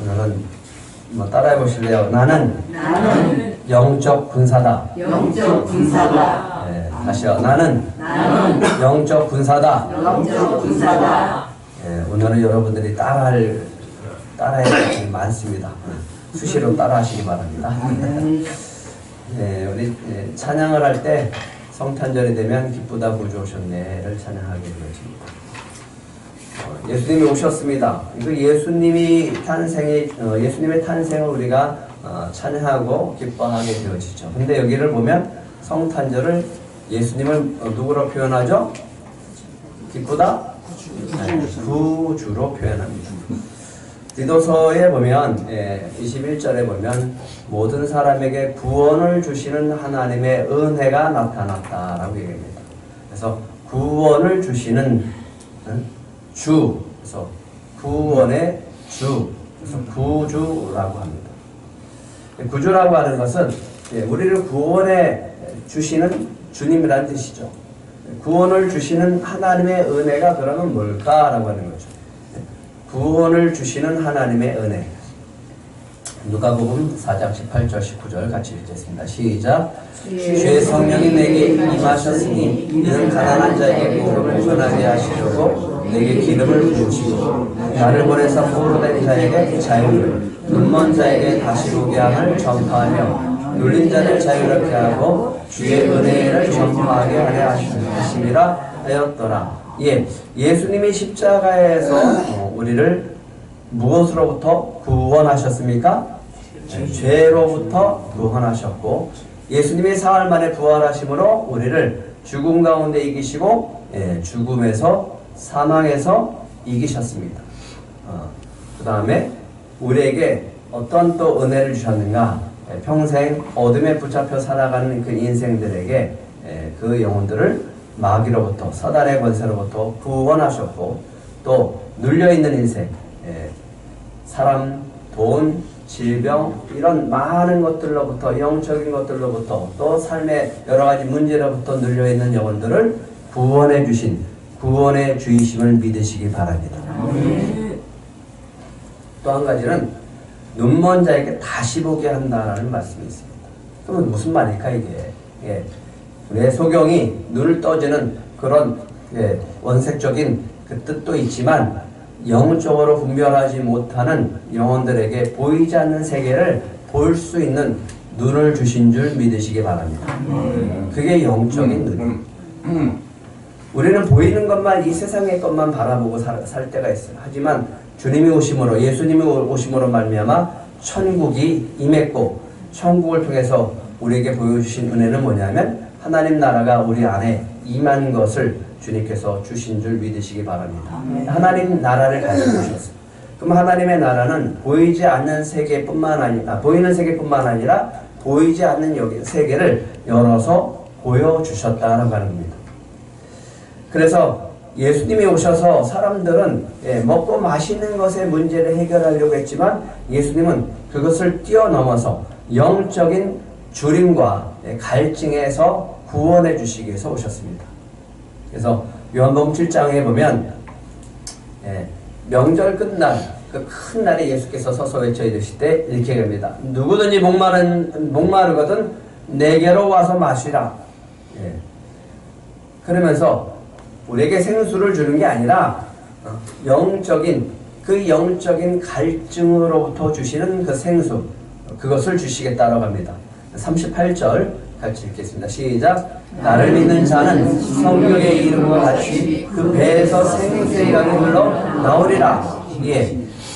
오늘은 뭐 따라해 보실래요? 나는 영적 군사다. 영적 군사다. 네, 다시요. 나는 영적 군사다. 영적 군사다. 네, 오늘은 여러분들이 따라해야 될 것이 많습니다. 수시로 따라하시기 바랍니다. 네, 우리 찬양을 할 때 성탄절이 되면 기쁘다 구주 오셨네를 찬양하게 되어집니다. 예수님이 오셨습니다. 이거 예수님의 탄생을 우리가 찬양하고 기뻐하게 되어지죠. 근데 여기를 보면 성탄절을 예수님을 누구로 표현하죠? 기쁘다? 구주로 표현합니다. 디도서에 보면 21절에 보면 모든 사람에게 구원을 주시는 하나님의 은혜가 나타났다라고 얘기합니다. 그래서 구원을 주시는 주, 그래서 구원의 주, 그래서 구주라고 합니다. 구주라고 하는 것은 우리를 구원해 주시는 주님이라는 뜻이죠. 구원을 주시는 하나님의 은혜가 그러면 뭘까라고 하는 거죠. 구원을 주시는 하나님의 은혜. 누가복음 4장 18절 19절 같이 읽겠습니다. 시작. 주의 성령이 내게 임하셨으니 이는 가난한 자에게 복음을 전하게 하시려고 내게 기름을 부으시고 나를 보내서 포로된 자에게 자유를, 눈먼 자에게 다시 보게 함을 전파하며 눌린 자를 자유롭게 하고 주의 은혜를 전파하게 하려 하심이라 하였더라. 예수님이 십자가에서 우리를 무엇으로부터 구원하셨습니까? 죄로부터 구원하셨고 예수님이 사흘 만에 부활하심으로 우리를 죽음 가운데 이기시고 죽음에서 사망에서 이기셨습니다. 그 다음에 우리에게 어떤 또 은혜를 주셨는가? 평생 어둠에 붙잡혀 살아가는 그 인생들에게 그 영혼들을 마귀로부터 사단의 권세로부터 구원하셨고 또 눌려있는 인생 사람, 돈, 질병 이런 많은 것들로부터 영적인 것들로부터 또 삶의 여러가지 문제로부터 눌려있는 영혼들을 구원해 주신 구원의 주이심을 믿으시기 바랍니다. 또 한 가지는 눈먼 자에게 다시 보게 한다라는 말씀이 있습니다. 그러면 무슨 말일까 이게? 우리의 소경이 눈을 떠지는 그런 원색적인 그 뜻도 있지만 영적으로 분별하지 못하는 영혼들에게 보이지 않는 세계를 볼 수 있는 눈을 주신 줄 믿으시기 바랍니다. 그게 영적인 눈. 우리는 보이는 것만 이 세상의 것만 바라보고 살 때가 있어요. 하지만 주님이 오심으로 예수님이 오심으로 말미암아 천국이 임했고 천국을 통해서 우리에게 보여주신 은혜는 뭐냐면 하나님 나라가 우리 안에 임한 것을 주님께서 주신 줄 믿으시기 바랍니다. 하나님 나라를 가지고 오셨어요. 그럼 하나님의 나라는 보이지 않는 세계뿐만 아니라 보이는 세계뿐만 아니라 보이지 않는 여기 세계를 열어서 보여주셨다는 말입니다. 그래서 예수님이 오셔서 사람들은 먹고 마시는 것의 문제를 해결하려고 했지만 예수님은 그것을 뛰어넘어서 영적인 주림과 갈증에서 구원해 주시기 위해서 오셨습니다. 그래서 요한복음 7장에 보면 명절 끝날 그 큰 날에 예수께서 서서 외쳐 이르실 때 이렇게 합니다. 누구든지 목마르거든 내게로 와서 마시라. 그러면서 우리에게 생수를 주는 게 아니라 영적인 갈증으로부터 주시는 그 생수 그것을 주시겠다라고 합니다. 38절 같이 읽겠습니다. 시작. 나를 믿는 자는 성경의 이름과 같이 그 배에서 생수의 강이 흘러 나오리라.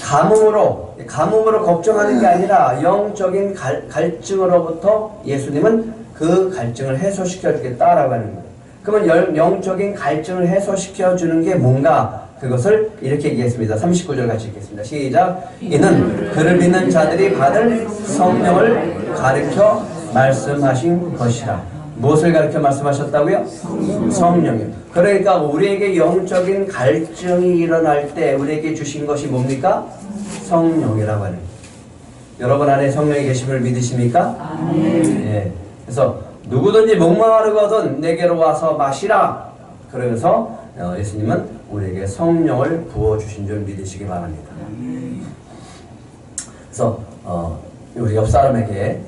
가뭄으로 걱정하는 게 아니라 영적인 갈증으로부터 예수님은 그 갈증을 해소시켜 주겠다라고 하는 거예요. 그러면 영적인 갈증을 해소시켜 주는 게 뭔가? 그것을 이렇게 얘기했습니다. 39절 같이 읽겠습니다. 시작. 이는 그를 믿는 자들이 받을 성령을 가르쳐 말씀하신 것이라. 무엇을 가르쳐 말씀하셨다고요? 성령이요. 그러니까 우리에게 영적인 갈증이 일어날 때 우리에게 주신 것이 뭡니까? 성령이라고 하는 거예요. 여러분 안에 성령이 계심을 믿으십니까? 그래서 누구든지 목마르거든 내게로 와서 마시라. 그러면서 예수님은 우리에게 성령을 부어주신 줄 믿으시기 바랍니다. 그래서 우리 옆 사람에게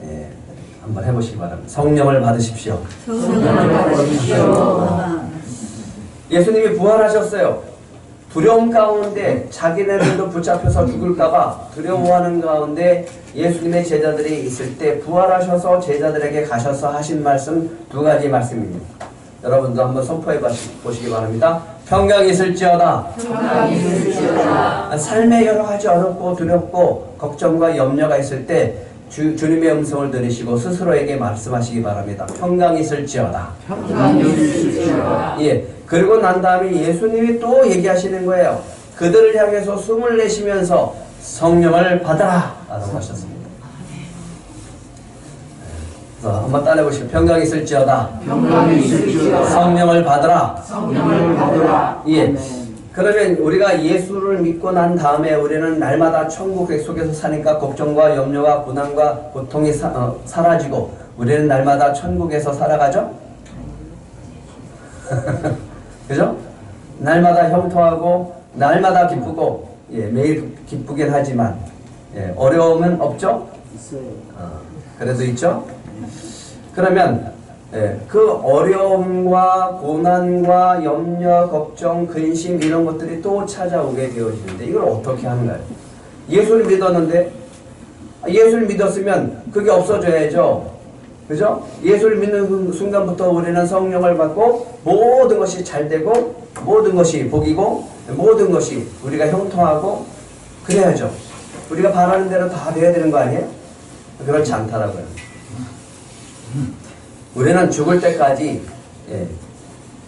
한번 해보시기 바랍니다. 성령을 받으십시오. 성령을 받으십시오. 예수님이 부활하셨어요. 두려움 가운데 자기네들도 붙잡혀서 죽을까봐 두려워하는 가운데 예수님의 제자들이 있을 때 부활하셔서 제자들에게 가셔서 하신 말씀 두 가지 말씀입니다. 여러분도 한번 선포해 보시기 바랍니다. 평강이 있을지어다. 평강이 있을지어다. 삶의 여러 가지 어렵고 두렵고 걱정과 염려가 있을 때 주님의 음성을 들으시고 스스로에게 말씀하시기 바랍니다. 평강이 있을지어다. 평강이 있을지어다. 예. 그리고 난 다음에 예수님이 또 얘기하시는 거예요. 그들을 향해서 숨을 내쉬면서 성령을 받아라 라고 하셨습니다. 그래서 한번 따라해보시고 평강이 있을지어다. 평강이 있을지어다. 성령을 받으라. 성령을 받으라. 예. 그러면 우리가 예수를 믿고 난 다음에 우리는 날마다 천국 속에서 사니까 걱정과 염려와 고난과 고통이 사라지고 우리는 날마다 천국에서 살아가죠? 그죠? 날마다 형통하고 날마다 기쁘고 매일 기쁘긴 하지만 어려움은 없죠? 있어요. 그래도 있죠? 그러면 그 어려움과 고난과 염려, 걱정, 근심 이런 것들이 또 찾아오게 되어지는데 이걸 어떻게 하는가요? 예수를 믿었는데 예수를 믿었으면 그게 없어져야죠. 그죠? 예수를 믿는 순간부터 우리는 성령을 받고 모든 것이 잘 되고 모든 것이 복이고 모든 것이 우리가 형통하고 그래야죠. 우리가 바라는 대로 다 돼야 되는 거 아니에요? 그렇지 않더라고요. 우리는 죽을 때까지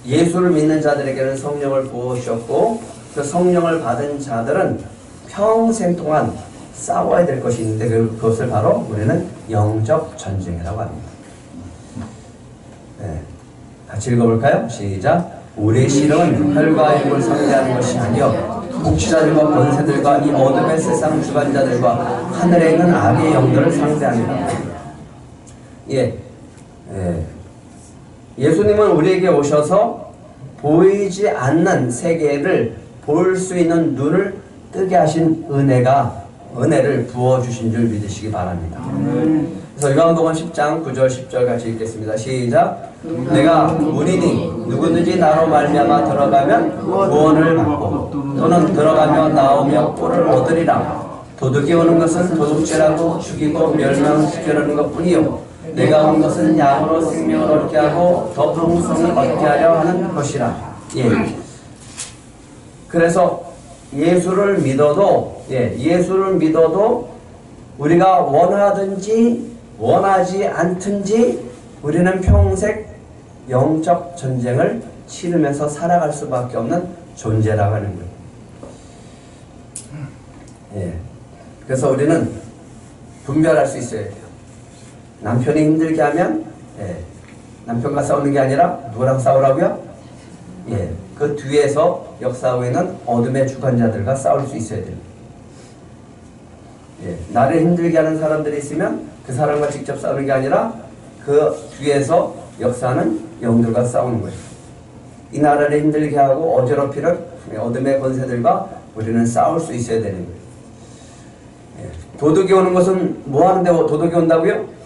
예수를 믿는 자들에게는 성령을 부어주셨고 그 성령을 받은 자들은 평생 동안 싸워야 될 것이 있는데 그것을 바로 우리는 영적 전쟁이라고 합니다. 같이 읽어볼까요? 시작. 우리의 실험은 혈과 육을 상대하는 것이 아니요 통치자들과 권세들과 이 어둠의 세상 주관자들과 하늘에 있는 악의 영들을 상대합니다. 예수님은 우리에게 오셔서 보이지 않는 세계를 볼 수 있는 눈을 뜨게 하신 은혜를 부어주신 줄 믿으시기 바랍니다. 그래서 요한복음 10장 9절 10절 같이 읽겠습니다. 시작. 내가 문이니 누구든지 나로 말미암아 들어가면 구원을 받고 또는 들어가며 나오며 꼴을 얻으리라. 도둑이 오는 것은 도둑질하고 죽이고 멸망시키려는 것뿐이요 내가 온 것은 양으로 생명을 얻게 하고 더 풍성히 얻게 하려 하는 것이라. 그래서 예수를 믿어도 우리가 원하든지 원하지 않든지 우리는 평생 영적 전쟁을 치르면서 살아갈 수밖에 없는 존재라고 하는 거예요. 그래서 우리는 분별할 수 있어야 돼요. 남편이 힘들게 하면 남편과 싸우는 게 아니라 누구랑 싸우라고요? 그 뒤에서 역사하고 있는 어둠의 주관자들과 싸울 수 있어야 됩니다. 나를 힘들게 하는 사람들이 있으면 그 사람과 직접 싸우는 게 아니라 그 뒤에서 역사하는 영들과 싸우는 거예요. 이 나라를 힘들게 하고 어지럽히는 어둠의 권세들과 우리는 싸울 수 있어야 되는 거예요. 도둑이 오는 것은 뭐 하는데 도둑이 온다고요?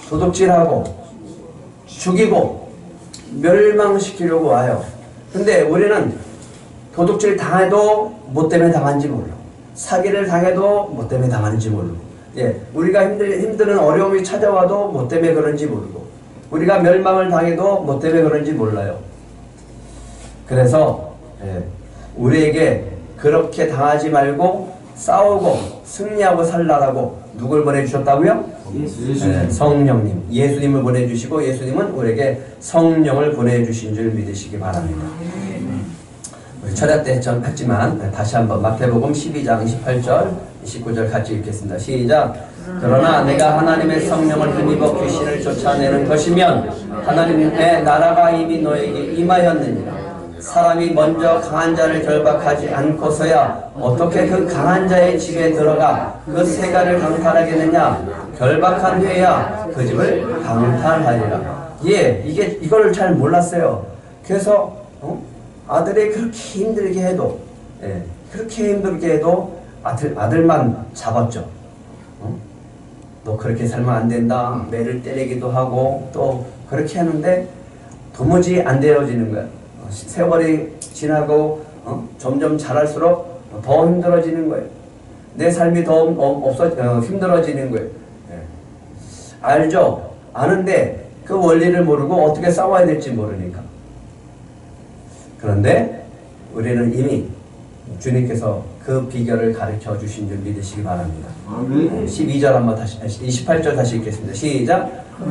도둑질하고 죽이고 멸망시키려고 와요. 근데 우리는 도둑질 당해도 뭐 때문에 당한지 몰라. 사기를 당해도 뭐 때문에 당하는지 모르고 우리가 힘드는 어려움이 찾아와도 뭐 때문에 그런지 모르고 우리가 멸망을 당해도 뭐 때문에 그런지 몰라요. 그래서 우리에게 그렇게 당하지 말고 싸우고 승리하고 살라라고 누굴 보내주셨다고요? 성령님, 예수님을 보내주시고 예수님은 우리에게 성령을 보내주신 줄 믿으시기 바랍니다. 우리 철야 때 했지만 다시 한번 마태복음 12장 28절 29절 같이 읽겠습니다. 시작. 그러나 내가 하나님의 성령을 힘입어 귀신을 쫓아내는 것이면 하나님의 나라가 이미 너에게 임하였느니라. 사람이 먼저 강한 자를 결박하지 않고서야 어떻게 그 강한 자의 집에 들어가 그 세가를 강탈하겠느냐. 결박한 후에야 그 집을 강탈하리라. 이걸 잘 몰랐어요. 그래서 아들이 그렇게 힘들게 해도 아들만 잡았죠. 너 그렇게 살면 안 된다. 매를 때리기도 하고 또 그렇게 하는데 도무지 안 되어지는 거야. 세월이 지나고 점점 자랄수록 더 힘들어지는 거예요. 내 삶이 더 힘들어지는 거예요. 알죠? 아는데 그 원리를 모르고 어떻게 싸워야 될지 모르니까. 그런데 우리는 이미 주님께서 그 비결을 가르쳐 주신 줄 믿으시기 바랍니다. 12절 한번 다시 28절 다시 읽겠습니다. 시작.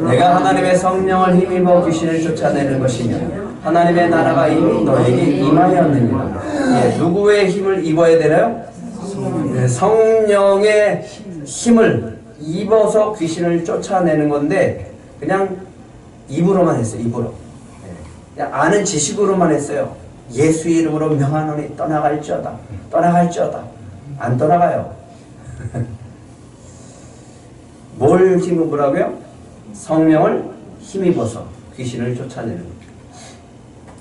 내가 하나님의 성령을 힘입어 귀신을 쫓아내는 것이며 하나님의 나라가 이미 너에게 임하였느니라. 예, 누구의 힘을 입어야 되나요? 성령의 힘을 입어서 귀신을 쫓아내는 건데 그냥 입으로만 했어요. 입으로. 그냥 아는 지식으로만 했어요. 예수 이름으로 명하노니 떠나갈지어다. 떠나갈지어다. 안 떠나가요. 뭘 힘입으라고요? 성령을 힘입어서 귀신을 쫓아내는 거죠.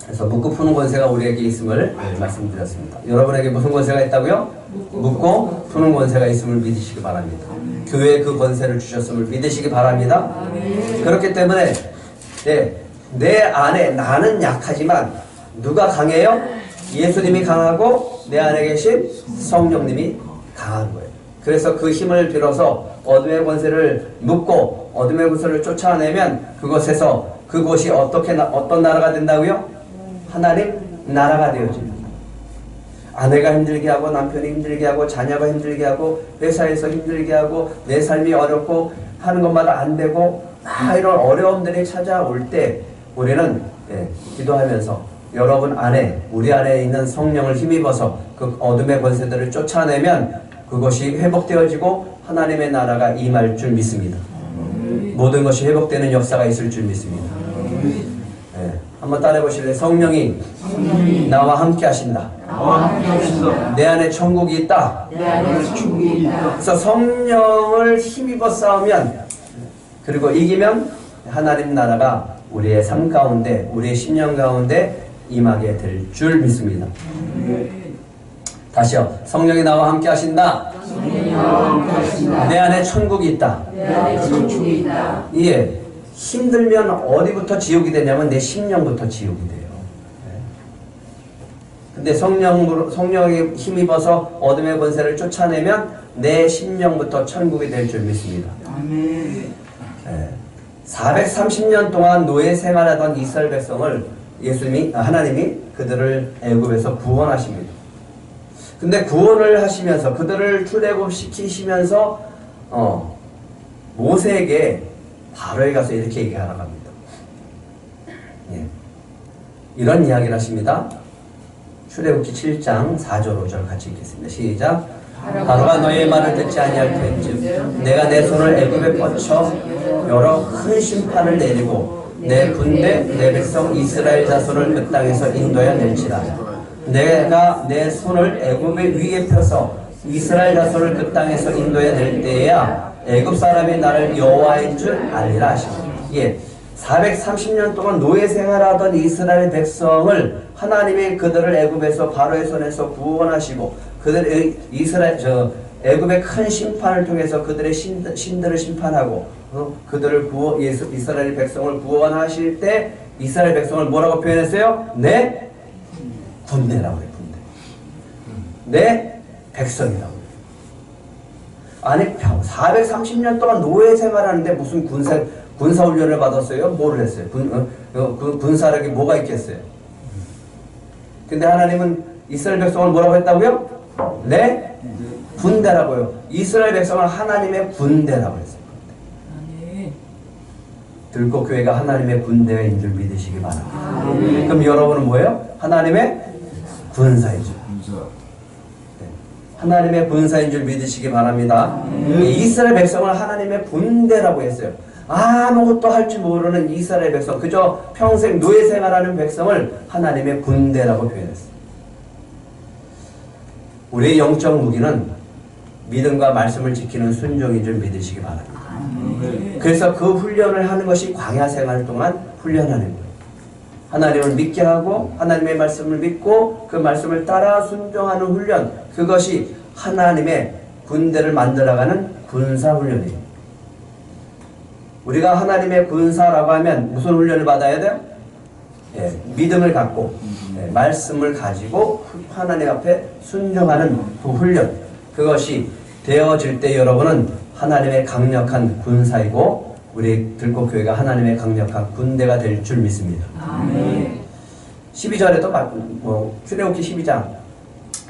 그래서 묻고 푸는 권세가 우리에게 있음을 말씀드렸습니다. 여러분에게 무슨 권세가 있다고요? 묻고 푸는 권세가 있음을 믿으시기 바랍니다. 교회에 그 권세를 주셨음을 믿으시기 바랍니다. 그렇기 때문에 내 안에 나는 약하지만 누가 강해요? 예수님이 강하고 내 안에 계신 성령님이 강한 거예요. 그래서 그 힘을 빌어서 어둠의 권세를 묻고 어둠의 권세를 쫓아내면 그곳이 어떤 나라가 된다고요? 하나님 나라가 되어집니다. 아내가 힘들게 하고 남편이 힘들게 하고 자녀가 힘들게 하고 회사에서 힘들게 하고 내 삶이 어렵고 하는 것마다 안 되고 이런 어려움들이 찾아올 때 우리는 기도하면서 여러분 안에 우리 안에 있는 성령을 힘입어서 그 어둠의 권세들을 쫓아내면 그것이 회복되어지고 하나님의 나라가 임할 줄 믿습니다. 모든 것이 회복되는 역사가 있을 줄 믿습니다. 한번 따라해 보실래요? 성령이 나와 함께 하신다. 내 안에 천국이 있다. 그래서 성령을 힘입어 싸우면 그리고 이기면 하나님 나라가 우리의 삶 가운데 우리의 심령 가운데 임하게 될 줄 믿습니다. 다시요. 성령이 나와 함께 하신다. 내 안에 천국이 있다. 예. 힘들면 어디부터 지옥이 되냐면 내 심령부터 지옥이 돼요. 근데 성령이 힘입어서 어둠의 권세를 쫓아내면 내 심령부터 천국이 될 줄 믿습니다. 430년 동안 노예 생활하던 이스라엘 백성을 하나님이 그들을 애굽에서 구원하십니다. 근데 구원을 하시면서 그들을 출애굽시키시면서 모세에게 바로에 가서 이렇게 얘기하라고 합니다. 이런 이야기를 하십니다. 출애굽기 7장 4절 5절 같이 읽겠습니다. 시작. 바로가 너의 말을 듣지 아니할 텐즉 내가 내 손을 애굽에 뻗쳐 여러 큰 심판을 내리고 내 군대 내 백성 이스라엘 자손을 그 땅에서 인도해 낼지라. 내가 내 손을 애굽의 위에 펴서 이스라엘 자손을 그 땅에서 인도해 낼 때에야 애굽 사람이 나를 여호와인 줄 알리라 하십니다. 430년 동안 노예 생활하던 이스라엘 백성을 하나님이 그들을 애굽에서 바로의 손에서 구원하시고 그들의 애굽의 큰 심판을 통해서 그들의 신들을 심판하고 그들을 이스라엘 백성을 구원하실 때 이스라엘 백성을 뭐라고 표현했어요? 내 군대라고 해요. 군대. 내 백성이라고 해요. 아니 430년 동안 노예 생활하는데 무슨 군사훈련을 받았어요? 뭐를 했어요? 군사력이 뭐가 있겠어요? 근데 하나님은 이스라엘 백성을 뭐라고 했다고요? 내 군대라고요. 이스라엘 백성은 하나님의 군대라고 했어요. 들꽃교회가 하나님의 군대인 줄 믿으시기 바랍니다. 그럼 여러분은 뭐예요? 하나님의 군사이죠. 하나님의 군사인 줄 믿으시기 바랍니다. 이스라엘 백성을 하나님의 군대라고 했어요. 아무것도 할 줄 모르는 이스라엘 백성, 그저 평생 노예 생활하는 백성을 하나님의 군대라고 표현했어요. 우리의 영적 무기는 믿음과 말씀을 지키는 순종인 줄 믿으시기 바랍니다. 그래서 그 훈련을 하는 것이 광야 생활 동안 훈련하는 거예요. 하나님을 믿게 하고 하나님의 말씀을 믿고 그 말씀을 따라 순종하는 훈련, 그것이 하나님의 군대를 만들어가는 군사훈련이에요. 우리가 하나님의 군사라고 하면 무슨 훈련을 받아야 돼요? 예, 믿음을 갖고 말씀을 가지고 하나님 앞에 순종하는 그 훈련, 그것이 되어질 때 여러분은 하나님의 강력한 군사이고 우리 들꽃교회가 하나님의 강력한 군대가 될 줄 믿습니다. 아멘. 12절에도 출애굽기 12장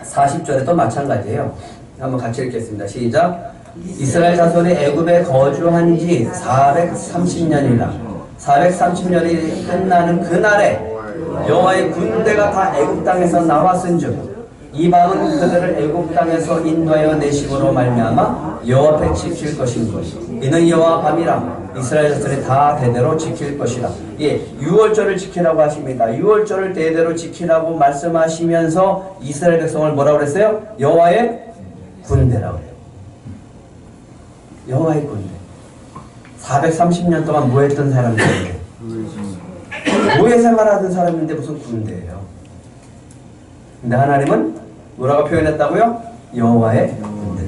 40절에도 마찬가지예요. 한번 같이 읽겠습니다. 시작. 이스라엘 자손이 애굽에 거주한 지 430년이라 430년이 끝나는 그날에 여호와의 군대가 다 애굽 땅에서 나왔은즉 이방은 그들을 애굽 땅에서 인도하여 내심으로 말미암아 여호와 앞에 지킬 것이니 이는 여호와 밤이라 이스라엘 자손이 다 대대로 지킬 것이라. 예, 유월절을 지키라고 하십니다. 유월절을 대대로 지키라고 말씀하시면서 이스라엘 백성을 뭐라고 그랬어요? 여호와의 군대라고 해요. 여호와의 군대. 430년 동안 뭐 했던 사람들인데, 노예 생활하던 사람인데 무슨 군대예요? 근데 하나님은 뭐라고 표현했다고요? 여호와의 군대.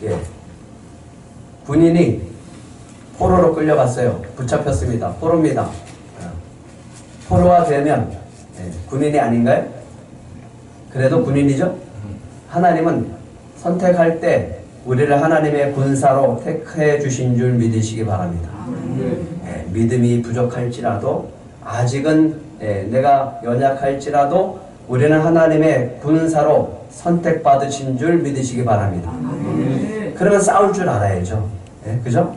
예. 군인이 포로로 끌려갔어요. 붙잡혔습니다. 포로입니다. 포로가 되면 군인이 아닌가요? 그래도 군인이죠? 하나님은 선택할 때 우리를 하나님의 군사로 택해 주신 줄 믿으시기 바랍니다. 믿음이 부족할지라도 아직은 내가 연약할지라도 우리는 하나님의 군사로 선택받으신 줄 믿으시기 바랍니다. 그러면 싸울 줄 알아야죠. 그죠?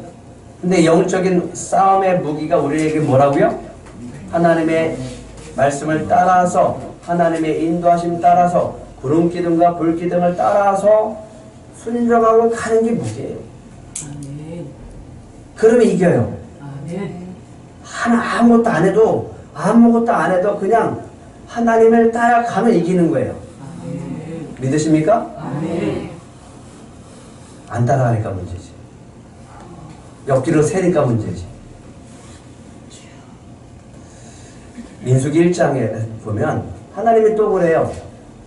근데 영적인 싸움의 무기가 우리에게 뭐라고요? 하나님의 말씀을 따라서 하나님의 인도하심 따라서 구름 기둥과 불 기둥을 따라서 순종하고 가는 게 무기예요. 그러면 이겨요. 아무것도 안 해도 그냥 하나님을 따라가면 이기는 거예요. 믿으십니까? 안 따라가니까 문제지. 옆길로 새니까 문제지. 민수기 1장에 보면 하나님이 또 그래요.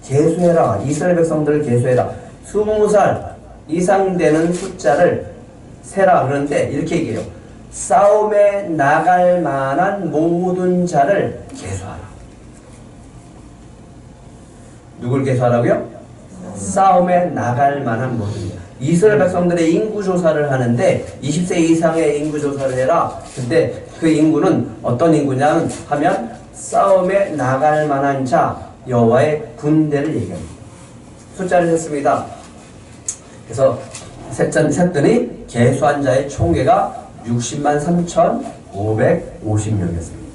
계수해라. 이스라엘 백성들을 계수해라. 20살 이상 되는 숫자를 세라. 그런데 이렇게 얘기해요. 싸움에 나갈 만한 모든 자를 계수하라. 누굴 계수하라고요? 싸움에 나갈 만한 모든 자. 이스라엘 백성들의 인구 조사를 하는데 20세 이상의 인구 조사를 해라. 근데 그 인구는 어떤 인구냐 하면 싸움에 나갈 만한 자, 여호와의 군대를 얘기합니다. 숫자를 셌습니다. 그래서 셌더니 계수한 자의 총계가 60만 3,550명이었습니다.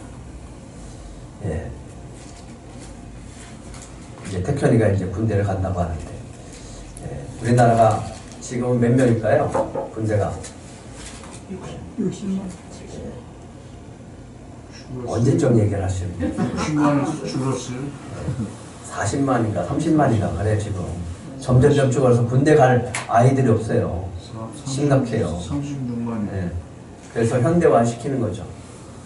예. 이제 태현이가 이제 군대를 간다고 하는데, 우리나라가 지금은 몇 명일까요? 군대가 60만. 언제쯤 얘기를 하시는지 60만 줄었어요. 40만인가 30만인가 그래. 지금 점점 줄어서 군대 갈 아이들이 없어요. 심각해요. 36만이. 네. 그래서 현대화 시키는 거죠.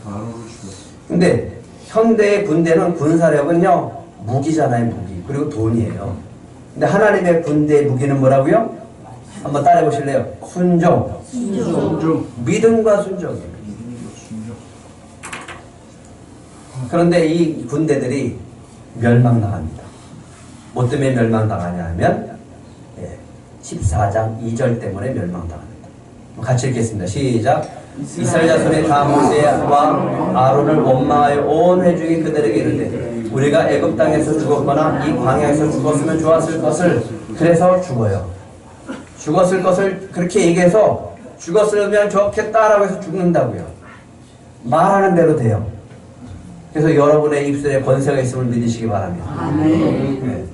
바로 줄었어요. 근데 현대의 군대는 군사력은요 무기잖아요. 무기. 그리고 돈이에요. 근데 하나님의 군대의 무기는 뭐라고요? 한번 따라해 보실래요? 순종. 순종. 믿음과 순종이에요. 순종. 그런데 이 군대들이 멸망당합니다. 뭐 때문에 멸망당하냐 하면 14장 2절 때문에 멸망당합니다. 같이 읽겠습니다. 시작. 이스라엘 자손이 다 모세와 아론을 원망하여 온 회중이 그들에게 이르되 우리가 애굽 땅에서 죽었거나 이 광야에서 죽었으면 좋았을 것을 그래서 죽어요. 죽었을 것을 그렇게 얘기해서 죽었으면 좋겠다라고 해서 죽는다고요. 말하는 대로 돼요. 그래서 여러분의 입술에 권세가 있음을 믿으시기 바랍니다. 네.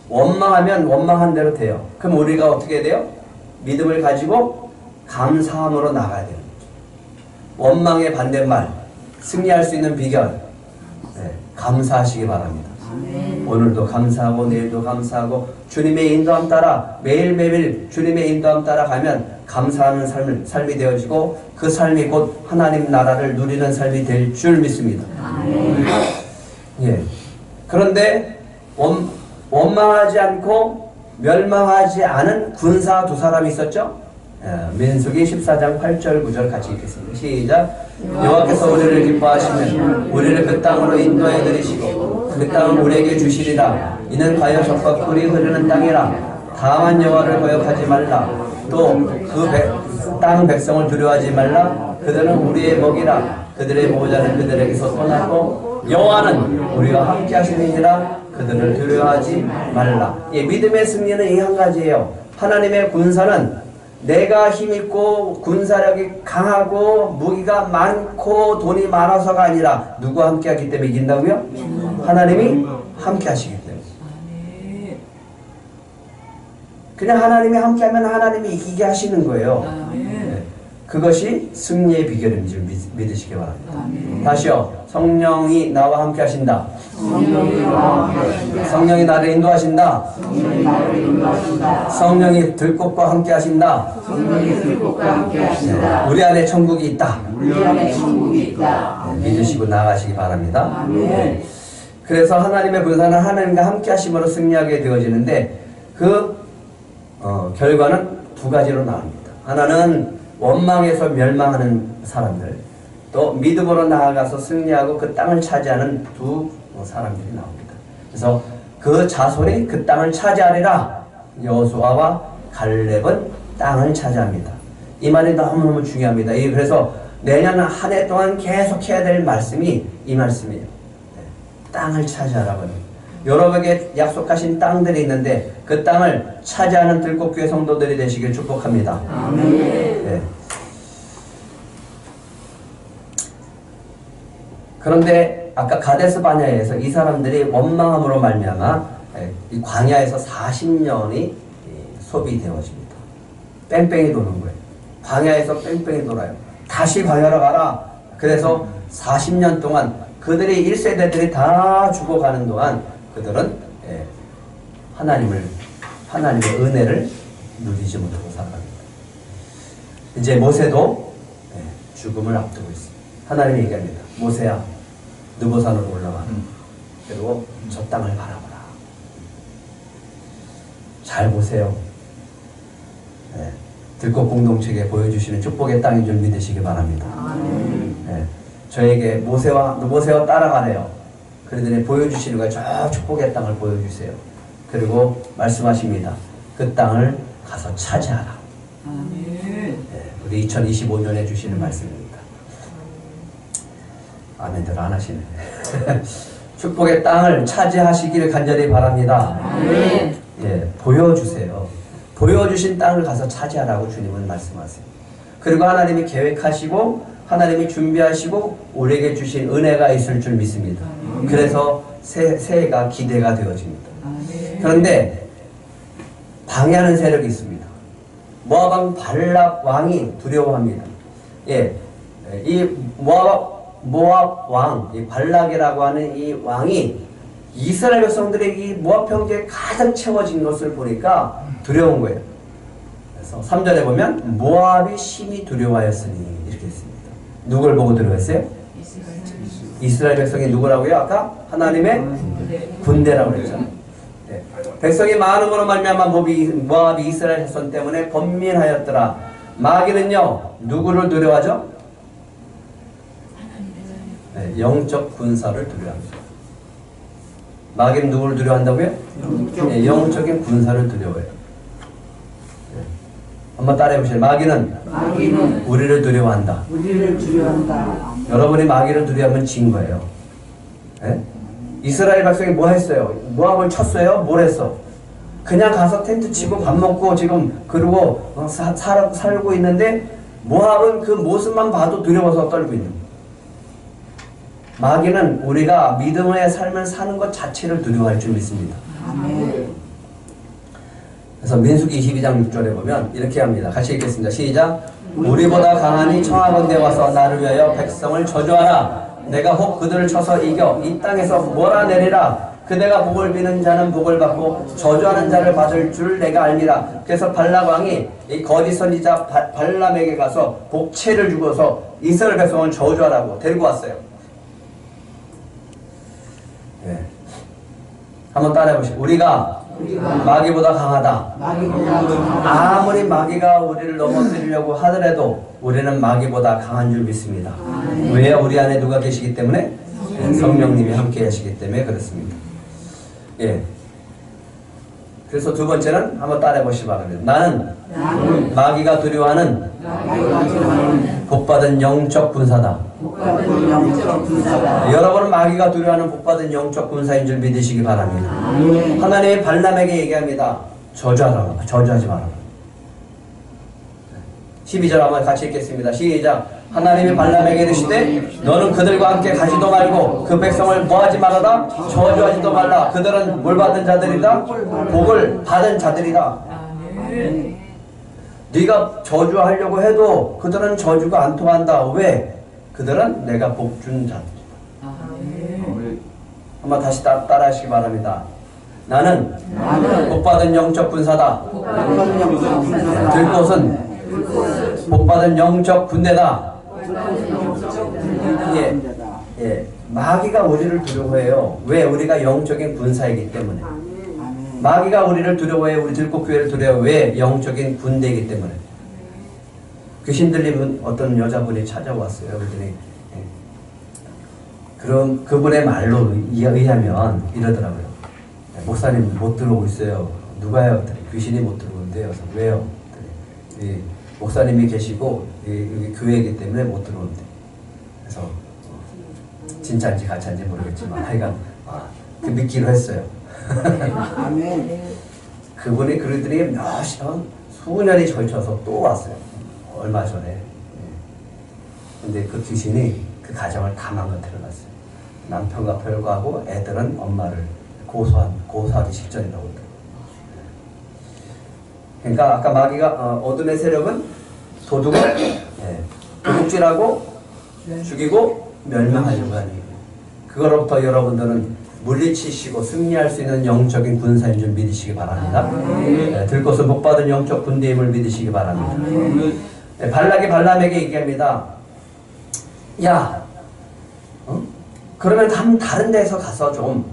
원망하면 원망한 대로 돼요. 그럼 우리가 어떻게 해야 돼요? 믿음을 가지고 감사함으로 나가야 돼요. 원망의 반대말, 승리할 수 있는 비결, 감사하시기 바랍니다. 오늘도 감사하고 내일도 감사하고 주님의 인도함 따라 매일매일 주님의 인도함 따라 가면 감사하는 삶이 되어지고 그 삶이 곧 하나님 나라를 누리는 삶이 될 줄 믿습니다. 예. 그런데 원망하지 않고 멸망하지 않은 군사 두 사람이 있었죠. 민수기 14장 8절 9절 같이 읽겠습니다. 시작. 여호와께서 우리를 기뻐하시면 우리를 그 땅으로 인도해 들이시고 그 땅을 우리에게 주시리라. 이는 과연 젖과 꿀이 흐르는 땅이라. 다만 여호와를 거역하지 말라. 또 그 땅 백성을 두려워하지 말라. 그들은 우리의 먹이라. 그들의 보호자는 그들에게서 떠나고 여호와는 우리와 함께 하시느니라. 그들을 두려워하지 말라. 예, 믿음의 승리는 이 한 가지예요. 하나님의 군사는 내가 힘있고 군사력이 강하고 무기가 많고 돈이 많아서가 아니라 누구와 함께 하기 때문에 이긴다고요? 하나님이 함께 하시기 때문에. 그냥 하나님이 함께 하면 하나님이 이기게 하시는 거예요. 네. 그것이 승리의 비결인 줄 믿으시기 바랍니다. 다시요. 성령이 나와 함께 하신다. 성령이 나를 인도하신다. 성령이 들꽃과 함께 하신다. 네. 우리 안에 천국이 있다. 네. 믿으시고 나가시기 바랍니다. 네. 그래서 하나님의 군사는 하나님과 함께 하심으로 승리하게 되어지는데 그 결과는 두 가지로 나옵니다. 하나는 원망에서 멸망하는 사람들, 또 믿음으로 나아가서 승리하고 그 땅을 차지하는 두 사람들이 나옵니다. 그래서 그 자손이 그 땅을 차지하리라. 여호수아와 갈렙은 땅을 차지합니다. 이 말이 너무너무 중요합니다. 그래서 내년 한 해 동안 계속 해야 될 말씀이 이 말씀이에요. 땅을 차지하라고 합니다. 여러분에게 약속하신 땅들이 있는데 그 땅을 차지하는 들꽃교회 성도들이 되시길 축복합니다. 아멘. 네. 그런데 아까 가데스 바냐에서 이 사람들이 원망함으로 말미암아 이 광야에서 40년이 소비되어집니다. 뺑뺑이 도는 거예요. 광야에서 뺑뺑이 돌아요. 다시 광야로 가라. 그래서 40년 동안 그들이 1세대들이 다 죽어가는 동안 그들은 하나님의 은혜를 누리지 못하고 살아갑니다. 이제 모세도 죽음을 앞두고 있습니다. 하나님이 얘기합니다. 모세야, 느보산으로 올라와. 그리고 저 땅을 바라보라. 잘 보세요. 들꽃 공동체에 보여주시는 축복의 땅인 줄 믿으시기 바랍니다. 저에게 모세와 따라가래요. 그러더니 보여주시는 거예요. 저 축복의 땅을 보여주세요. 그리고 말씀하십니다. 그 땅을 가서 차지하라. 아멘. 우리 2025년에 주시는 말씀입니다. 아멘들 안 하시네. 축복의 땅을 차지하시기를 간절히 바랍니다. 아멘. 보여주세요. 보여주신 땅을 가서 차지하라고 주님은 말씀하세요. 그리고 하나님이 계획하시고 하나님이 준비하시고 우리에게 주신 은혜가 있을 줄 믿습니다. 그래서 새해가 기대가 되어집니다. 그런데 방해하는 세력이 있습니다. 모압 왕 발락 왕이 두려워합니다. 이 모압 왕, 이 발락이라고 하는 이 왕이 이스라엘 백성들의 이 모압 평지에 가득 채워진 것을 보니까 두려운 거예요. 그래서 3절에 보면 모압이 심히 두려워하였으니 이렇게 했습니다. 누굴 보고 두려워했어요? 이스라엘 백성이 누구라고요? 아까 하나님의 군대라고 그랬죠. 백성이 많음으로 말미암아 모압이 이스라엘 자손 때문에 번민하였더라. 마귀는요 누구를 두려워하죠? 영적 군사를 두려워합니다. 마귀는 누구를 두려워한다고요? 영적인 군사를 두려워해요. 한번 따라해보세요. 마귀는 우리를 두려워한다. 여러분이 마귀를 두려워하면 진 거예요. 이스라엘 백성이 뭐 했어요? 모압을 쳤어요? 뭘 했어? 그냥 가서 텐트 치고 밥 먹고 지금 그러고 살고 있는데 모압은 그 모습만 봐도 두려워서 떨고 있는 거예요. 마귀는 우리가 믿음의 삶을 사는 것 자체를 두려워할 줄 믿습니다. 그래서 민수기 22장 6절에 보면 이렇게 합니다. 같이 읽겠습니다. 시작. 우리보다 강하니 청하건대 와서 나를 위하여 백성을 저주하라. 내가 혹 그들을 쳐서 이겨 이 땅에서 몰아내리라. 그대가 복을 비는 자는 복을 받고 저주하는 자를 받을 줄 내가 알리라. 그래서 발락 왕이 이 거짓 선지자 발람에게 가서 복채를 주고서 이스라엘 백성을 저주하라고 데리고 왔어요. 한번 따라해보시죠. 우리가 마귀보다 강하다. 아무리 마귀가 우리를 넘어뜨리려고 하더라도 우리는 마귀보다 강한 줄 믿습니다. 왜? 우리 안에 누가 계시기 때문에? 성령님이 함께 하시기 때문에 그렇습니다. 예. 그래서 두 번째는 한번 따라해 보시기 바랍니다. 나는 마귀가 두려워하는 복받은 영적 군사다. 여러분은 마귀가 두려워하는 복받은 영적 군사인 줄 믿으시기 바랍니다. 하나님이 발람에게 얘기합니다. 저주하지 마라. 12절 한번 같이 읽겠습니다. 시작. 하나님이 발람에게 이르시되 너는 그들과 함께 가지도 말고 그 백성을 뭐하지 말아라? 저주하지도 말라. 그들은 뭘 받은 자들이다? 복을 받은 자들이다. 네가 저주하려고 해도 그들은 저주가 안 통한다. 왜? 그들은 내가 복 준 자들이다. 한번 다시 따라하시기 바랍니다. 나는 복받은 영적 군사다. 들 곳은 복받은 영적 군대다. 예, 마귀가 우리를 두려워해요. 왜? 우리가 영적인 군사이기 때문에. 마귀가 우리를 두려워해. 우리 들꽃교회를 두려워해. 왜? 영적인 군대이기 때문에. 귀신 들린 어떤 여자분이 찾아왔어요. 그랬더니 그럼 그분의 말로 의하면 이러더라고요. 목사님 못 들어오고 있어요. 누가요? 귀신이 못 들어오는데요. 그래서 왜요? 목사님이 계시고 여기 교회이기 때문에 못 들어오는데. 그래서 진짜인지 가짜인지 모르겠지만 하여간 그 믿기로 했어요. 그분이 그러더니 수년이 걸쳐서 또 왔어요. 얼마 전에. 근데 그 귀신이 그 가정을 다 망가뜨려놨어요. 남편과 별거하고 애들은 엄마를 고소하기 직전이라고 그러더라고요. 그러니까 아까 마귀가 어둠의 세력은 도둑을 도둑질하고 죽이고 멸망하려고 하니 그거로부터 여러분들은 물리치시고 승리할 수 있는 영적인 군사인 줄 믿으시기 바랍니다. 들것은 복받은 영적 군대임을 믿으시기 바랍니다. 발락이 발람에게 얘기합니다. 야, 그러면 다른 데서 가서 좀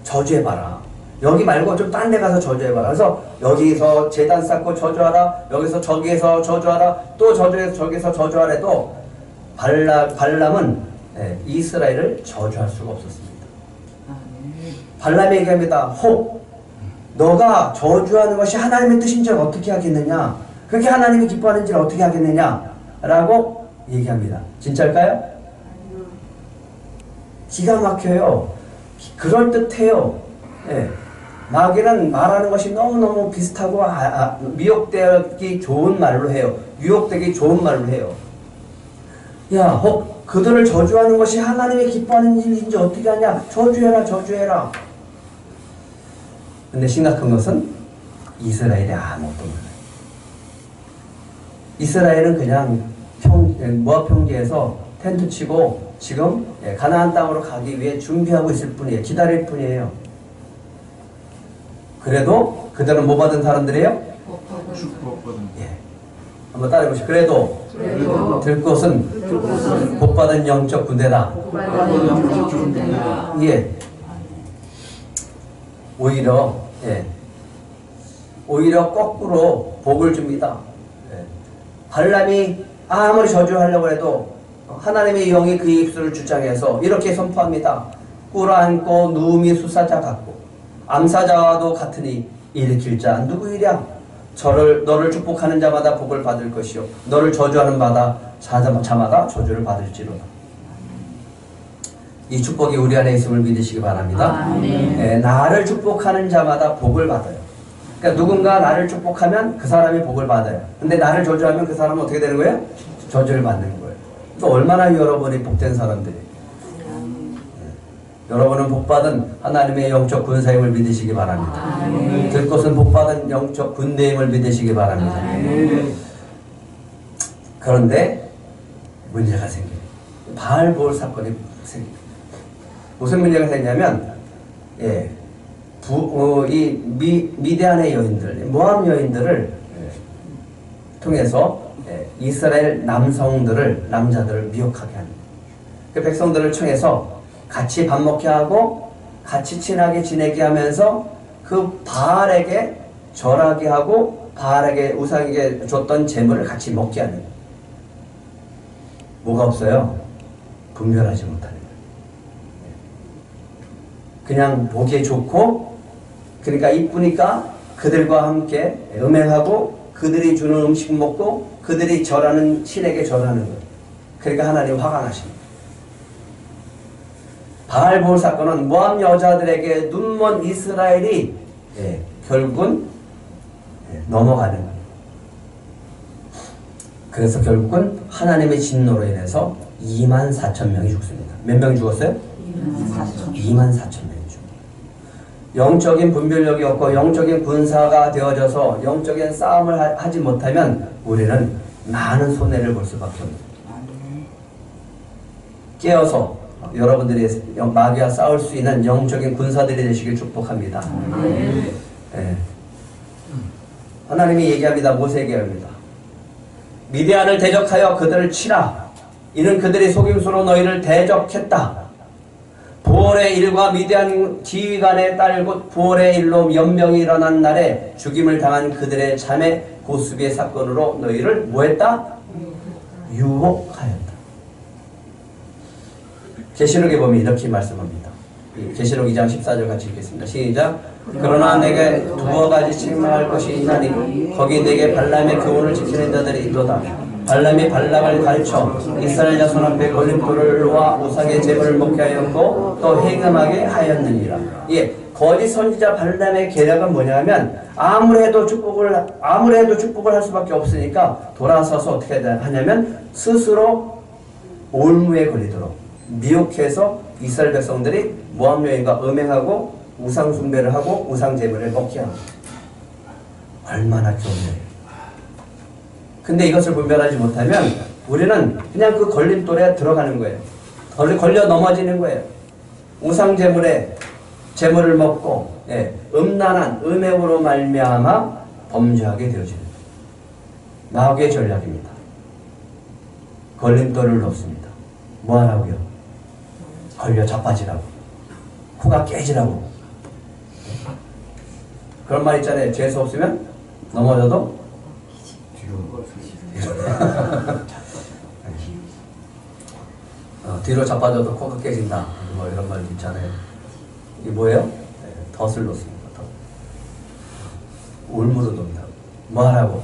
저주해봐라. 여기 말고 좀 딴 데 가서 저주해봐라. 그래서 여기서 제단 쌓고 저주하라. 여기서 저기에서 저주하라. 또 저주해서 저기서 저주하래도 발람은 이스라엘을 저주할 수가 없었습니다. 발람이 얘기합니다. 혹 너가 저주하는 것이 하나님의 뜻인지 어떻게 하겠느냐? 그렇게 하나님이 기뻐하는지를 어떻게 하겠느냐? 라고 얘기합니다. 진짜일까요? 기가 막혀요. 그럴듯해요. 예. 마귀는 말하는 것이 너무너무 비슷하고 미혹되기 좋은 말로 해요. 유혹되기 좋은 말로 해요. 야, 혹 그들을 저주하는 것이 하나님이 기뻐하는 일인지 어떻게 하냐? 저주해라, 저주해라. 근데 심각한 것은 이스라엘이 아무것도 몰라요. 이스라엘은 그냥 모압 평지에서 텐트 치고 지금 가나안 땅으로 가기 위해 준비하고 있을 뿐이에요. 기다릴 뿐이에요. 그래도 그들은 뭐 받은 사람들이에요? 축복받은. 예. 한번 따라해보시죠. 그래도 들 곳은 복받은 영적 군대다. 예. 오히려 거꾸로 복을 줍니다. 발람이 아무리 저주하려고 해도 하나님의 영이 그의 입술을 주장해서 이렇게 선포합니다. 꿇어앉고 누움이 수사자 같고 암사자와도 같으니 일으킬 자 누구이랴? 너를 축복하는 자마다 복을 받을 것이요 너를 저주하는 자마다 저주를 받을지로다. 이 축복이 우리 안에 있음을 믿으시기 바랍니다. 나를 축복하는 자마다 복을 받아요. 그러니까 누군가 나를 축복하면 그 사람이 복을 받아요. 근데 나를 저주하면 그 사람은 어떻게 되는 거예요? 저주를 받는 거예요. 또 얼마나 여러분이 복된 사람들이. 여러분은 복받은 하나님의 영적 군사임을 믿으시기 바랍니다. 들 것은 복받은 영적 군대임을 믿으시기 바랍니다. 그런데 문제가 생겨요. 바알볼 사건이 생깁니다. 무슨 문제가 생기냐면 이 미디안의 여인들, 모압 여인들을 통해서 이스라엘 남자들을 미혹하게 합니다. 그 백성들을 청해서 같이 밥 먹게 하고 같이 친하게 지내게 하면서 그 바알에게 절하게 하고 바알에게 우상에게 줬던 재물을 같이 먹게 하는 거예요. 뭐가 없어요? 분별하지 못하는 거예요. 그냥 보기에 좋고 그러니까 이쁘니까 그들과 함께 음행하고 그들이 주는 음식 먹고 그들이 절하는 신에게 절하는 거예요. 그러니까 하나님 화가 나십니다. 바알볼 사건은 모압 여자들에게 눈먼 이스라엘이 결국은 넘어가는 거예요. 그래서 결국은 하나님의 진노로 인해서 24,000명이 죽습니다. 몇 명이 죽었어요? 24,000명이 죽습니다. 영적인 분별력이 없고 영적인 군사가 되어져서 영적인 싸움을 하지 못하면 우리는 많은 손해를 볼 수밖에 없습니다. 깨어서 여러분들이 마귀와 싸울 수 있는 영적인 군사들이 되시길 축복합니다. 네. 하나님이 얘기합니다. 모세에게 얘기합니다. 미디안을 대적하여 그들을 치라. 이는 그들이 속임수로 너희를 대적했다. 부올의 일과 미디안 지휘관의 딸 곧 부올의 일로 연병이 일어난 날에 죽임을 당한 그들의 자매 고수비의 사건으로 너희를 뭐했다? 유혹하였다. 계시록에 보면 이렇게 말씀합니다. 계시록 2장 14절 같이 읽겠습니다. 시작. 그러나 내게 두어 가지 책망할 것이 있나니 거기 내게 발람의 교훈을 지키는 자들이 있도다. 발람이 발락을 가르쳐 이스라엘 자손 앞에 걸림돌을 놓아 우상의 제물을 먹게 하였고 또 행음하게 하였느니라. 예, 거짓 선지자 발람의 계략은 뭐냐면 아무래도 축복을 할 수밖에 없으니까 돌아서서 어떻게 하냐면 스스로 올무에 걸리도록 미혹해서 이스라엘 백성들이 모압 여인과 음행하고 우상 숭배를 하고 우상 제물을 먹게 합니다. 얼마나 좋네요. 근데 이것을 분별하지 못하면 우리는 그냥 그 걸림돌에 들어가는 거예요. 걸려 넘어지는 거예요. 우상 제물에 제물을 먹고 음란한 음행으로 말미암아 범죄하게 되어지는 거예요. 마귀의 전략입니다. 걸림돌을 놓습니다. 뭐 하라고요? 걸려 자빠지라고. 코가 깨지라고. 그런 말 있잖아요. 재수 없으면 넘어져도 뒤로 자빠져도 코가 깨진다. 뭐 이런 말 있잖아요. 이게 뭐예요? 덫을 놓습니다. 덫. 올무로 놓는다. 뭐 하라고?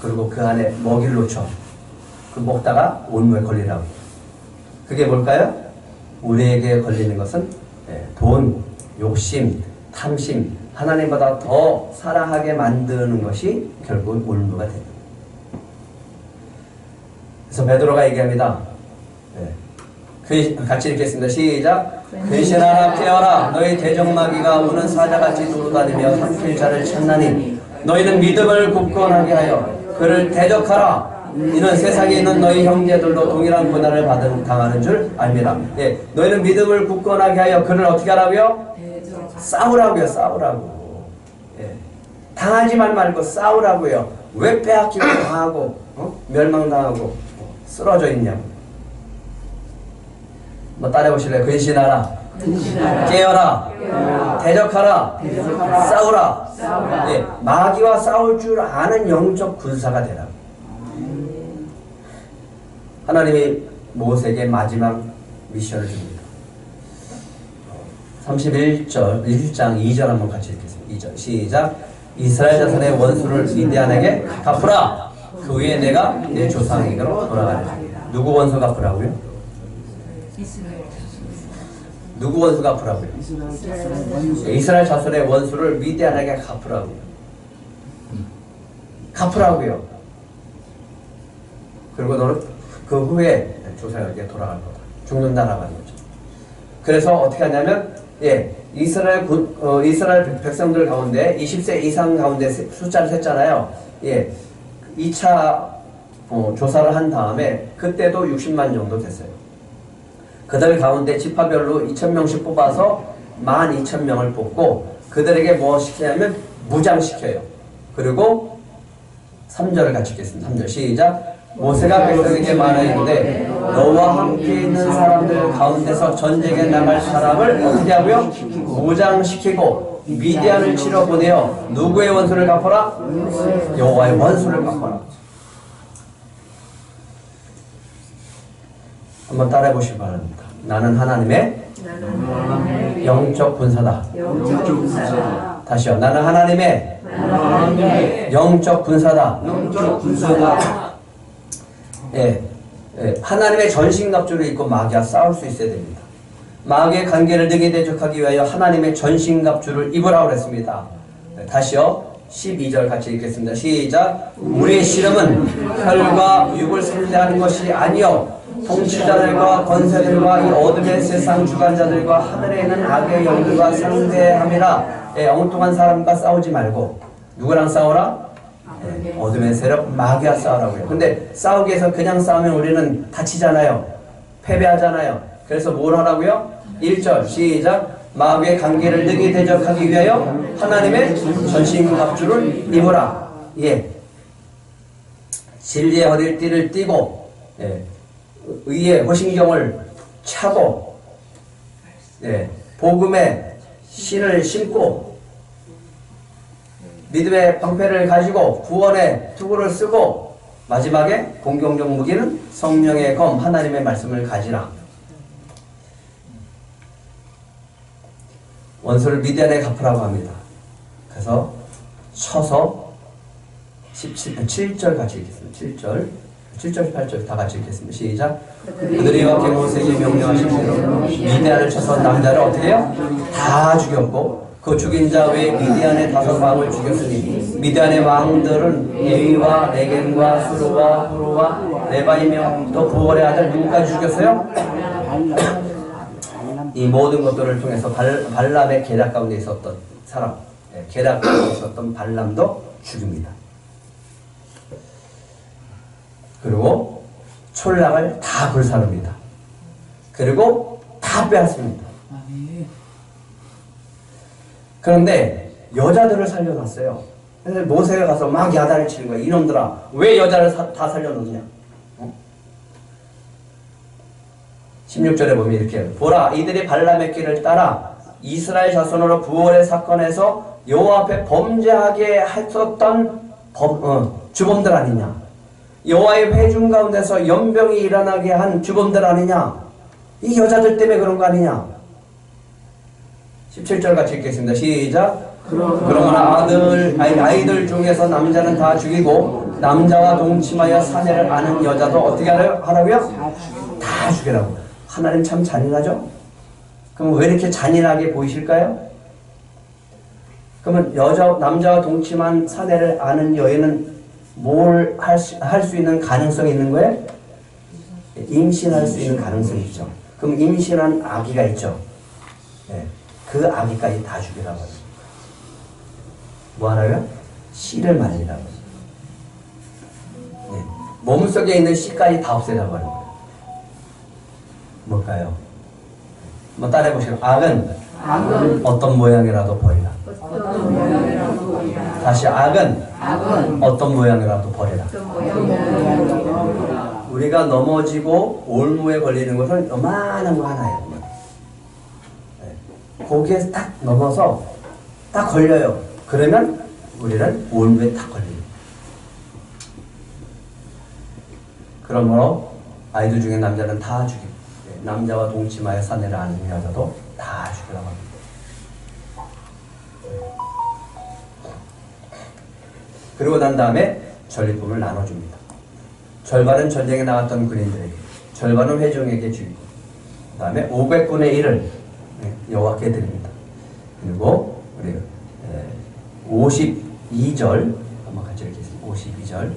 그리고 그 안에 먹이를 놓쳐. 그 먹다가 올무에 걸리라고. 그게 뭘까요? 우리에게 걸리는 것은 돈, 욕심, 탐심, 하나님보다 더 사랑하게 만드는 것이 결국은 올무가 됩니다. 그래서 베드로가 얘기합니다. 같이 읽겠습니다. 시작. 근신하라 깨어라. 너희 대적마귀가 우는 사자같이 돌아다니며 삼킬 자를 찾나니 너희는 믿음을 굳건하게 하여 그를 대적하라. 이는 세상에 있는 너희 형제들도 동일한 고난을 당하는 줄 압니다. 너희는 믿음을 굳건하게 하여 그를 어떻게 하라고요? 싸우라고요. 싸우라고. 당하지만 말고 싸우라고요. 왜 빼앗기고 당하고 멸망당하고 쓰러져 있냐고. 뭐 따라해보실래요? 근신하라. 깨어라. 대적하라. 싸우라. 마귀와 싸울 줄 아는 영적 군사가 되라. 하나님이 모세에게 마지막 미션을 줍니다. 31장 2절 한번 같이 읽겠습니다. 2절 시작. 이스라엘 자손의 원수를 미디안에게 갚으라. 그 후에 내가 내 조상에게로 돌아가리라. 누구 원수 갚으라고요? 누구 원수 갚으라고요? 이스라엘 자손의 원수를 미디안에게 갚으라고요. 갚으라고요. 그리고 너는 그 후에 조상에게 돌아갈 거다. 죽는다라고 하는 거죠. 그래서 어떻게 하냐면 이스라엘 백성들 가운데 20세 이상 가운데 숫자를 셌잖아요. 2차 조사를 한 다음에 그때도 60만 정도 됐어요. 그들 가운데 지파별로 2,000명씩 뽑아서 12,000명을 뽑고 그들에게 뭐 시키냐면 무장시켜요. 그리고 3절을 같이 읽겠습니다. 3절 시작. 모세가 백성에게 말하였는데 너와 함께 있는 사람들 가운데서 전쟁에 나갈 사람을 어떻게 하고요? 무장시키고 미디안을 치러 보내어 누구의 원수를 갚아라? 여호와의 원수를 갚아라. 한번 따라해 보시기 바랍니다. 나는 하나님의 영적 군사다. 영적 군사다. 다시요. 나는 하나님의 영적 군사다. 영적 군사다. 예, 하나님의 전신갑주를 입고 마귀와 싸울 수 있어야 됩니다. 마귀의 관계를 능히 대적하기 위하여 하나님의 전신갑주를 입으라고 그랬습니다. 다시요. 12절 같이 읽겠습니다. 시작. 우리의 씨름은 혈과 육을 상대하는 것이 아니요 통치자들과 권세들과 이 어둠의 세상 주관자들과 하늘에 있는 악의 영들과 상대함이라. 엉뚱한 사람과 싸우지 말고 누구랑 싸워라? 어둠의 세력 마귀와 싸우라고요. 근데 싸우기 위해서 그냥 싸우면 우리는 다치잖아요. 패배하잖아요. 그래서 뭘 하라고요? 1절 시작. 마귀의 관계를 능히 대적하기 위하여 하나님의 전신갑주를 입으라. 예. 진리의 허리띠를 띠고, 예. 의의 호신경을 차고, 예. 복음의 신을 신고, 믿음의 방패를 가지고 구원의 투구를 쓰고, 마지막에 공격적 무기는 성령의 검 하나님의 말씀을 가지라. 원수를 미디안에 갚으라고 합니다. 그래서 쳐서 7절 같이 읽겠습니다. 7절 8절 다 같이 읽겠습니다. 시작. 그들이 여호와께서 명령하신 대로 미디안을 쳐서 남자를 어떻게 해요? 다 죽였고 그 죽인 자 외에 미디안의 5왕을 죽였으니 미디안의 왕들은 에위와 레겜과 수르와 후르와 레바이며 또 부월의 아들 누구까지 죽였어요? 이 모든 것들을 통해서 발람의 계략 가운데 있었던 사람, 계략 가운데 있었던 발람도 죽입니다. 그리고 촌락을 다 불사릅니다. 그리고 다 빼앗습니다. 그런데 여자들을 살려놨어요. 그래서 모세가 가서 막 야단을 치는 거야. 이놈들아, 왜 여자를 다 살려놓느냐? 16절에 보면 이렇게 보라, 이들이 발람의 길을 따라 이스라엘 자손으로 부월의 사건에서 여호와 앞에 범죄하게 했었던 주범들 아니냐? 여호와의 회중 가운데서 연병이 일어나게 한 주범들 아니냐? 이 여자들 때문에 그런 거 아니냐? 17절 같이 읽겠습니다. 시작. 그러나 아이들 중에서 남자는 다 죽이고 남자와 동침하여 사내를 아는 여자도 어떻게 하라고요? 다 죽이라고. 하나님 참 잔인하죠? 그럼 왜 이렇게 잔인하게 보이실까요? 그러면 남자와 동침한 사내를 아는 여인은 뭘 할 수 있는 가능성이 있는 거예요? 임신할 수 있는 가능성이 있죠. 그럼 임신한 아기가 있죠. 네. 그 아기까지 다 죽이라고 해요. 뭐 하라고요? 씨를 말리라고 해요. 네. 몸속에 있는 씨까지 다 없애라고 하는 거예요. 뭘까요? 한번 따라해보시죠. 악은 어떤 모양이라도 버리라. 다시 악은 어떤 모양이라도 버리라. 우리가 넘어지고 올무에 걸리는 것은 요만한 거 하나예요. 거기에 딱 넘어서 딱 걸려요. 그러면 우리는 올무에 딱 걸려요. 그러므로 아이들 중에 남자는 다 죽이고 남자와 동침하여 사내를 아는 여자도 다 죽이라고 합니다. 그리고 난 다음에 전리품을 나눠줍니다. 절반은 전쟁에 나갔던 군인들에게, 절반은 회중에게 주고, 그 다음에 500분의 1을 여호와께 드립니다. 그리고 우리 52절 한번 같이 읽겠습니다. 52절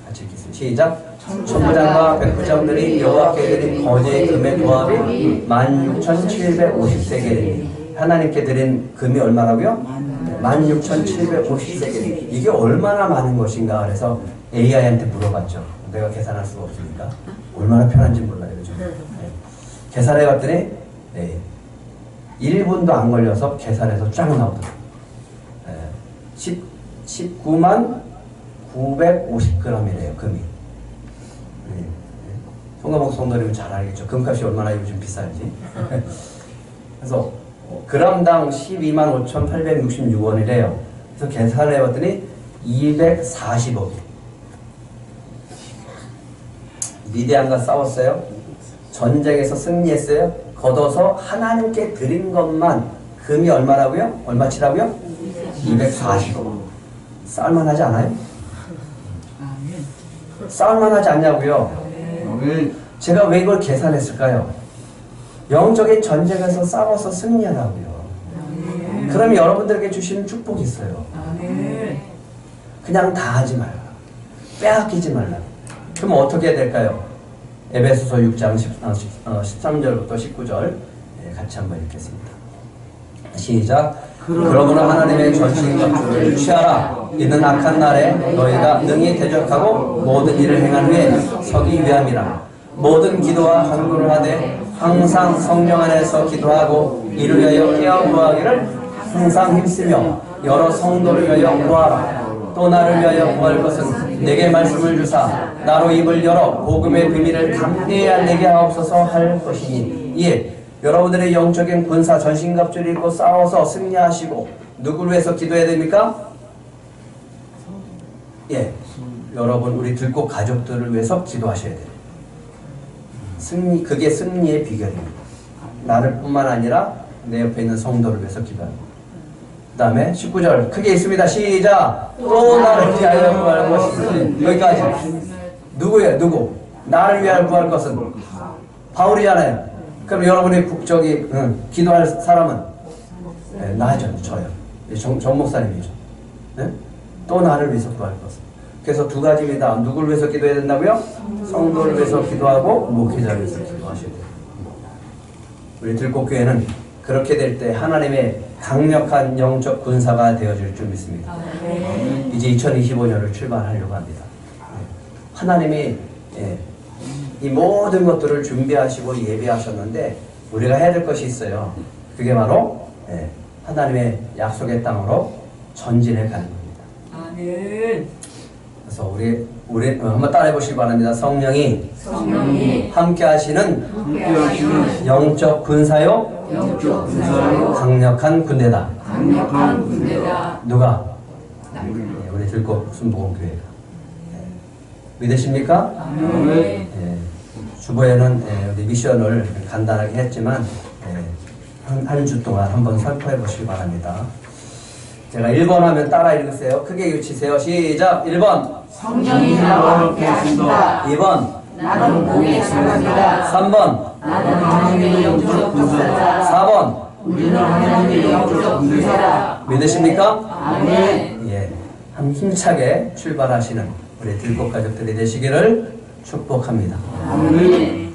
같이 읽겠습니다. 시작. 천부장과 백부장들이 여호와께 드린 거제의 금의 조합이 16,750세겔이니 하나님께 드린 금이 얼마라고요? 16,750세겔. 이게 얼마나 많은 것인가? 그래서 AI한테 물어봤죠. 내가 계산할 수가 없으니까 얼마나 편한지 몰라요. 요즘. 네. 계산해 봤더니 1분도 안 걸려서 계산해서 쫙 나오더라고요. 19만 950g이래요. 금이. 송가목 성도님은 잘 알겠죠. 금값이 얼마나 요즘 비싼지. 그래서 그람당 125,866원이래요. 그래서 계산을 해봤더니 240억. 미디안과 싸웠어요. 전쟁에서 승리했어요. 걷어서 하나님께 드린 것만 금이 얼마라고요? 얼마치라고요? 240억. 싸울만하지 않아요? 싸울만하지 않냐고요? 아멘. 제가 왜 이걸 계산했을까요? 영적인 전쟁에서 싸워서 승리하라고요. 그럼 여러분들에게 주시는 축복이 있어요. 그냥 다 하지 말라. 빼앗기지 말라. 그럼 어떻게 해야 될까요? 에베소서 6장 13절부터 19절 같이 한번 읽겠습니다. 시작. 그러므로 하나님의 전신갑주를 취하라. 이는 악한 날에 너희가 능히 대적하고 모든 일을 행한 후에 서기 위함이라. 모든 기도와 간구를 하되 항상 성령 안에서 기도하고 이를 위하여 깨어 구하기를 항상 힘쓰며 여러 성도를 위하여 구하라. 또 나를 위하여 구할 것은 내게 말씀을 주사 나로 입을 열어 복음의 비밀을 담대히 알게 하옵소서 할 것이니. 예, 여러분들의 영적인 군사 전신갑주를 입고 싸워서 승리하시고 누구를 위해서 기도해야 됩니까? 예, 여러분 우리 들꽃 가족들을 위해서 기도하셔야 돼요. 승리, 그게 승리의 비결입니다. 나를 뿐만 아니라 내 옆에 있는 성도를 위해서 기도하는 거예요. 그 다음에 19절 크게 읽습니다. 시작. 또 나를 위하여 구할 것은. 여기까지. 누구예요? 누구? 나를 위하여 구할 것은 바울이잖아요. 그럼 여러분의 기도할 사람은 나죠. 저요. 정 목사님이죠. 네? 또 나를 위해서 구할 것은. 그래서 두 가지입니다. 누구를 위해서 기도해야 된다고요? 성도를 위해서 기도하고 목회자를 위해서 기도하셔야 돼요. 우리 들꽃교회는 그렇게 될 때 하나님의 강력한 영적 군사가 되어질 줄 믿습니다. 이제 2025년을 출발하려고 합니다. 하나님이 이 모든 것들을 준비하시고 예비하셨는데 우리가 해야 될 것이 있어요. 그게 바로 하나님의 약속의 땅으로 전진해 가는 겁니다. 아멘. 그래서 우리 한번 따라해 보시기 바랍니다. 성령이 함께 하시는 영적 군사요, 강력한 군대다. 누가? 우리 들꽃 순복음교회가. 믿으십니까? 주보에는 우리 미션을 간단하게 했지만 한 주 동안 한번 살펴해 보시기 바랍니다. 제가 1번 하면 따라 읽으세요. 크게 외치세요. 시작. 1번. 성령이 나와 함께 하신다. 2번. 나는 공의 사람이다. 3번. 나는 하나님의 영적 군사다. 4번. 우리는 하나님의 영적 군사다. 믿으십니까? 아멘. 예. 한 힘차게 출발하시는 우리 들꽃 가족들이 되시기를 축복합니다. 아멘.